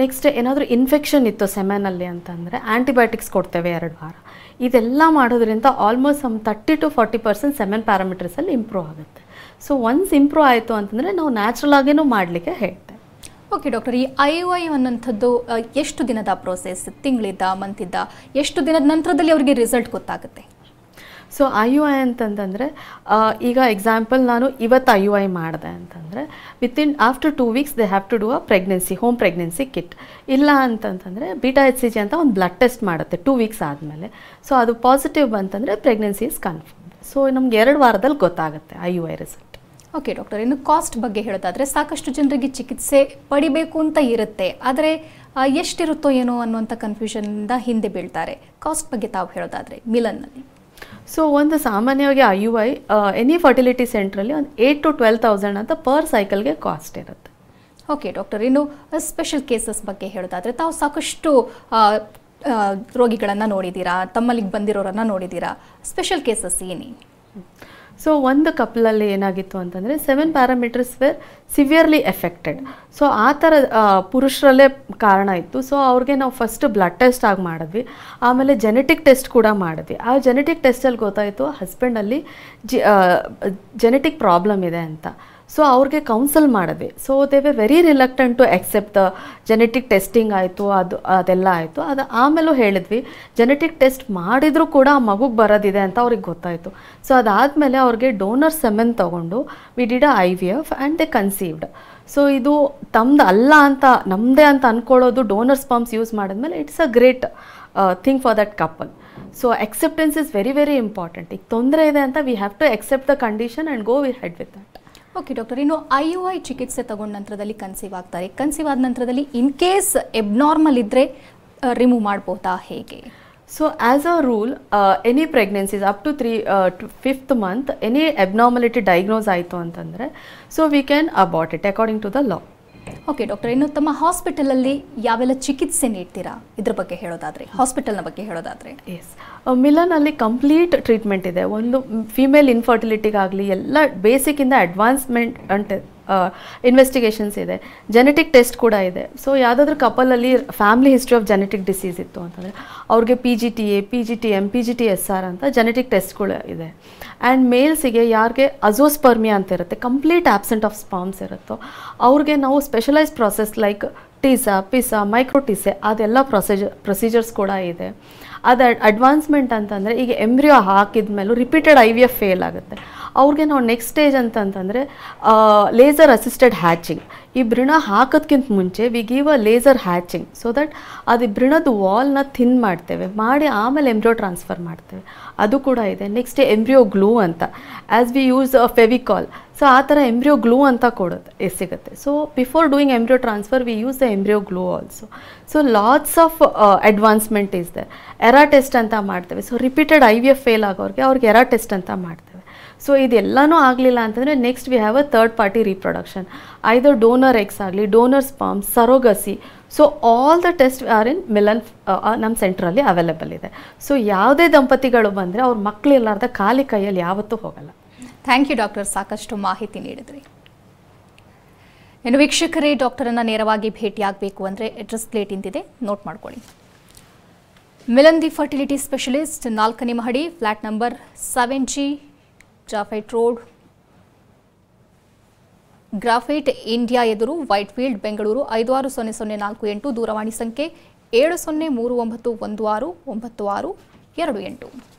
ನೆಕ್ಸ್ಟ್ ಏನಾದರೂ ಇನ್ಫೆಕ್ಷನ್ ಇತ್ತು ಸೆಮೆನಲ್ಲಿ ಅಂತಂದರೆ ಆ್ಯಂಟಿಬಯೋಟಿಕ್ಸ್ ಕೊಡ್ತೇವೆ 2 ವಾರ. ಇದೆಲ್ಲ ಮಾಡೋದ್ರಿಂದ ಆಲ್ಮೋಸ್ಟ್ 30 to 40% ಸೆಮೆನ್ ಪ್ಯಾರಾಮೀಟರ್ಸಲ್ಲಿ ಇಂಪ್ರೂವ್ ಆಗುತ್ತೆ. ಸೊ ಒನ್ಸ್ ಇಂಪ್ರೂವ್ ಆಯಿತು ಅಂತಂದರೆ ನಾವು ನ್ಯಾಚುರಲ್ ಆಗೇನೂ ಮಾಡಲಿಕ್ಕೆ ಹೇಳ್ತೇವೆ. ಓಕೆ ಡಾಕ್ಟರ್, ಈ IUI ಅನ್ನೋಂಥದ್ದು ಎಷ್ಟು ದಿನದ ಪ್ರೋಸೆಸ್? ತಿಂಗಳಿದ್ದ, ಮಂತಿದ್ದ, ಎಷ್ಟು ದಿನದ ನಂತರದಲ್ಲಿ ಅವರಿಗೆ ರಿಸಲ್ಟ್ ಗೊತ್ತಾಗುತ್ತೆ? ಸೊ IUI ಅಂತಂದರೆ ಈಗ ಎಕ್ಸಾಂಪಲ್ ನಾನು ಇವತ್ತು IUI ಮಾಡಿದೆ ಅಂತಂದರೆ within after 2 weeks they have to do a home pregnancy kit. ಇಲ್ಲ ಅಂತಂತಂದರೆ ಬೀಟಾ HCG ಅಂತ ಒಂದು ಬ್ಲಡ್ ಟೆಸ್ಟ್ ಮಾಡುತ್ತೆ 2 weeks ಆದಮೇಲೆ. ಸೊ ಅದು ಪಾಸಿಟಿವ್ ಬಂತಂದರೆ ಪ್ರೆಗ್ನೆನ್ಸಿ ಇಸ್ ಕನ್ಫರ್ಮ್. ಸೊ ನಮ್ಗೆ 2 ವಾರದಲ್ಲಿ ಗೊತ್ತಾಗುತ್ತೆ IUI ರಿಸಲ್ಟ್. ಓಕೆ ಡಾಕ್ಟರ್, ಇನ್ನು ಕಾಸ್ಟ್ ಬಗ್ಗೆ ಹೇಳೋದಾದರೆ ಸಾಕಷ್ಟು ಜನರಿಗೆ ಚಿಕಿತ್ಸೆ ಪಡಿಬೇಕು ಅಂತ ಇರುತ್ತೆ, ಆದರೆ ಎಷ್ಟಿರುತ್ತೋ ಏನೋ ಅನ್ನುವಂಥ ಕನ್ಫ್ಯೂಷನಿಂದ ಹಿಂದೆ ಬೀಳ್ತಾರೆ. ಕಾಸ್ಟ್ ಬಗ್ಗೆ ತಾವು ಹೇಳೋದಾದರೆ ಮಿಲನ್ನಲ್ಲಿ? ಸೊ ಒಂದು ಸಾಮಾನ್ಯವಾಗಿ IUI ಎನಿ ಫರ್ಟಿಲಿಟಿ ಸೆಂಟ್ರಲ್ಲಿ ಒಂದು 8,000 to 12,000 ಅಂತ ಪರ್ ಸೈಕಲ್ಗೆ ಕಾಸ್ಟ್ ಇರುತ್ತೆ. ಓಕೆ ಡಾಕ್ಟರ್, ಇನ್ನು ಸ್ಪೆಷಲ್ ಕೇಸಸ್ ಬಗ್ಗೆ ಹೇಳೋದಾದರೆ ತಾವು ಸಾಕಷ್ಟು ರೋಗಿಗಳನ್ನು ನೋಡಿದ್ದೀರಾ, ತಮ್ಮಲ್ಲಿಗೆ ಬಂದಿರೋರನ್ನು ನೋಡಿದ್ದೀರಾ. ಸ್ಪೆಷಲ್ ಕೇಸಸ್ ಏನೇ? ಸೊ ಒಂದು ಕಪಲಲ್ಲಿ ಏನಾಗಿತ್ತು ಅಂತಂದರೆ semen parameters were severely affected. So ಆ ಥರ ಪುರುಷರಲ್ಲೇ ಕಾರಣ ಇತ್ತು. ಸೊ ಅವ್ರಿಗೆ ನಾವು ಫಸ್ಟ್ ಬ್ಲಡ್ ಟೆಸ್ಟ್ ಆಗಿ ಮಾಡಿದ್ವಿ, ಆಮೇಲೆ ಜೆನೆಟಿಕ್ ಟೆಸ್ಟ್ ಕೂಡ ಮಾಡಿದ್ವಿ. ಆ ಜೆನೆಟಿಕ್ ಟೆಸ್ಟಲ್ಲಿ ಗೊತ್ತಾಯಿತು ಹಸ್ಬೆಂಡಲ್ಲಿ ಜೆನೆಟಿಕ್ ಪ್ರಾಬ್ಲಮ್ ಇದೆ ಅಂತ. ಸೊ ಅವ್ರಿಗೆ ಕೌನ್ಸಲ್ ಮಾಡಿದ್ವಿ. So they we very reluctant to accept the genetic testing ಆಯಿತು, ಅದೆಲ್ಲ ಆಯಿತು. ಆಮೇಲೂ ಹೇಳಿದ್ವಿ, ಜೆನೆಟಿಕ್ ಟೆಸ್ಟ್ ಮಾಡಿದರೂ ಕೂಡ ಆ ಮಗುಗೆ ಬರೋದಿದೆ ಅಂತ ಅವ್ರಿಗೆ ಗೊತ್ತಾಯಿತು. ಸೊ ಅದಾದಮೇಲೆ ಅವ್ರಿಗೆ ಡೋನರ್ ಸೆಮೆನ್ ತೊಗೊಂಡು we did IVF and they conceived. So ಇದು ತಮ್ಮದು ಅಲ್ಲ ಅಂತ ನಮ್ಮದೇ ಅಂತ ಅಂದ್ಕೊಳ್ಳೋದು ಡೋನರ್ ಸ್ಪರ್ಮ್ಸ್ ಯೂಸ್ ಮಾಡಿದ್ಮೇಲೆ it's a great thing for that couple. So acceptance is very very important. ಈಗ ತೊಂದರೆ ಇದೆ ಅಂತ we have to accept the condition and go we head with that. Okay doctor, ಇನ್ನು IUI ಚಿಕಿತ್ಸೆ ತಗೊಂಡ ನಂತರದಲ್ಲಿ ಕನ್ಸೀವ್ ಆಗ್ತಾರೆ. ಕನ್ಸೀವ್ ಆದ ನಂತರದಲ್ಲಿ ಇನ್ ಕೇಸ್ ಎಬ್ನಾರ್ಮಲ್ ಇದ್ದರೆ ರಿಮೂವ್ ಮಾಡ್ಬೋದಾ, ಹೇಗೆ? So as a rule any pregnancies up to 5th month any abnormality diagnose ಆಯಿತು ಅಂತಂದರೆ so we can abort it according to the law. Okay doctor, ಇನ್ನು ತಮ್ಮ ಹಾಸ್ಪಿಟಲಲ್ಲಿ ಯಾವೆಲ್ಲ ಚಿಕಿತ್ಸೆ ನೀಡ್ತೀರಾ ಇದ್ರ ಬಗ್ಗೆ ಹೇಳೋದಾದರೆ, ಹಾಸ್ಪಿಟಲ್ನ ಬಗ್ಗೆ ಹೇಳೋದಾದರೆ? ಎಸ್, ಮಿಲನಲ್ಲಿ ಕಂಪ್ಲೀಟ್ ಟ್ರೀಟ್ಮೆಂಟ್ ಇದೆ. ಒಂದು ಫಿಮೇಲ್ ಇನ್ಫರ್ಟಿಲಿಟಿಗಾಗಲಿ ಎಲ್ಲ ಬೇಸಿಕ್ಕಿಂದ ಅಡ್ವಾನ್ಸ್ಮೆಂಟ್ ಅಂಟೆ ಇನ್ವೆಸ್ಟಿಗೇಷನ್ಸ್ ಇದೆ, ಜೆನೆಟಿಕ್ ಟೆಸ್ಟ್ ಕೂಡ ಇದೆ. ಸೊ ಯಾವುದಾದ್ರೂ ಕಪಲಲ್ಲಿ family history of genetic disease ಇತ್ತು ಅಂತಂದರೆ ಅವ್ರಿಗೆ PGTA, PGTM, PGTSR ಅಂತ ಜೆನೆಟಿಕ್ ಟೆಸ್ಟ್ಗಳು ಇದೆ. ಆ್ಯಂಡ್ ಮೇಲ್ಸಿಗೆ ಯಾರಿಗೆ ಅಜೋಸ್ಪರ್ಮಿಯಾ ಅಂತ ಇರುತ್ತೆ, ಕಂಪ್ಲೀಟ್ ಆಬ್ಸೆಂಟ್ ಆಫ್ ಸ್ಪಾಮ್ಸ್ ಇರುತ್ತೋ ಅವ್ರಿಗೆ ನಾವು specialise process like Tessa, Pisa, ಮೈಕ್ರೋಟಿಸೆ ಅದೆಲ್ಲ ಪ್ರೊಸೀಜರ್ಸ್ ಕೂಡ ಇದೆ. ಅದು ಅಡ್ವಾನ್ಸ್ಮೆಂಟ್ ಅಂತಂದರೆ ಈಗ ಎಂಬ್ರಿಯೋ ಹಾಕಿದ ಮೇಲೂ ರಿಪೀಟೆಡ್ IVF ಫೇಲ್ ಆಗುತ್ತೆ. ಅವ್ರಿಗೆ ನಾವು ನೆಕ್ಸ್ಟ್ ಸ್ಟೇಜ್ ಅಂತಂತಂದರೆ ಲೇಸರ್ ಅಸಿಸ್ಟೆಡ್ ಹ್ಯಾಚಿಂಗ್. ಈ ಭ್ರೂಣ ಹಾಕೋದ್ಕಿಂತ ಮುಂಚೆ we give a laser hatching so that ಅದು ಭ್ರೂಣದ ವಾಲ್ನ ಥಿನ್ ಮಾಡ್ತೇವೆ, ಮಾಡಿ ಆಮೇಲೆ ಎಂಬ್ರಿಯೋ ಟ್ರಾನ್ಸ್ಫರ್ ಮಾಡ್ತೇವೆ, ಅದು ಕೂಡ ಇದೆ. ನೆಕ್ಸ್ಟ್ ಎಂಬ್ರಿಯೋ ಗ್ಲೂ ಅಂತ, as we use Fevicol, so ಆ ಥರ ಎಂಬ್ರಿಯೋ ಗ್ಲೂ ಅಂತ ಸಿಗುತ್ತೆ. So before doing embryo transfer we use the embryo glue also. So lots of advancement is there. ERA test ಅಂತ ಮಾಡ್ತೇವೆ. ಸೊ ರಿಪೀಟೆಡ್ IVF ಫೇಲ್ ಆಗೋರಿಗೆ ಅವ್ರಿಗೆ ಎರಾ ಟೆಸ್ಟ್ ಅಂತ ಮಾಡ್ತೇವೆ. ಸೊ ಇದೆಲ್ಲನೂ ಆಗಲಿಲ್ಲ ಅಂತಂದರೆ next we have a third party reproduction, either donor eggs ಆಗಲಿ, donor sperm, surrogacy. So all the test R ಇನ್ ಮಿಲನ್, ನಮ್ಮ ಸೆಂಟ್ರಲ್ಲಿ ಅವೈಲೇಬಲ್ ಇದೆ. ಸೊ ಯಾವುದೇ ದಂಪತಿಗಳು ಬಂದರೆ ಅವ್ರ ಮಕ್ಕಳಿಲ್ಲಾರ್ದ ಖಾಲಿ ಕೈಯಲ್ಲಿ ಯಾವತ್ತೂ ಹೋಗಲ್ಲ. ಥ್ಯಾಂಕ್ ಯು ಡಾಕ್ಟರ್, ಸಾಕಷ್ಟು ಮಾಹಿತಿ ನೀಡಿದ್ರಿ. ಇನ್ನು ವೀಕ್ಷಕರೇ, ಡಾಕ್ಟರನ್ನು ನೇರವಾಗಿ ಭೇಟಿಯಾಗಬೇಕು ಅಂದರೆ ಅಡ್ರೆಸ್ ಪ್ಲೇಟ್ ಇಂತಿದೆ, ನೋಟ್ ಮಾಡ್ಕೊಳ್ಳಿ. ಮಿಲನ್ ದಿ ಫರ್ಟಿಲಿಟಿ ಸ್ಪೆಷಲಿಸ್ಟ್, 4ನೇ ಮಹಡಿ, flat number 7G, graphite road, graphite India ಎದುರು, ವೈಟ್ ಫೀಲ್ಡ್, ಬೆಂಗಳೂರು 560048. ದೂರವಾಣಿ ಸಂಖ್ಯೆ 7039169628.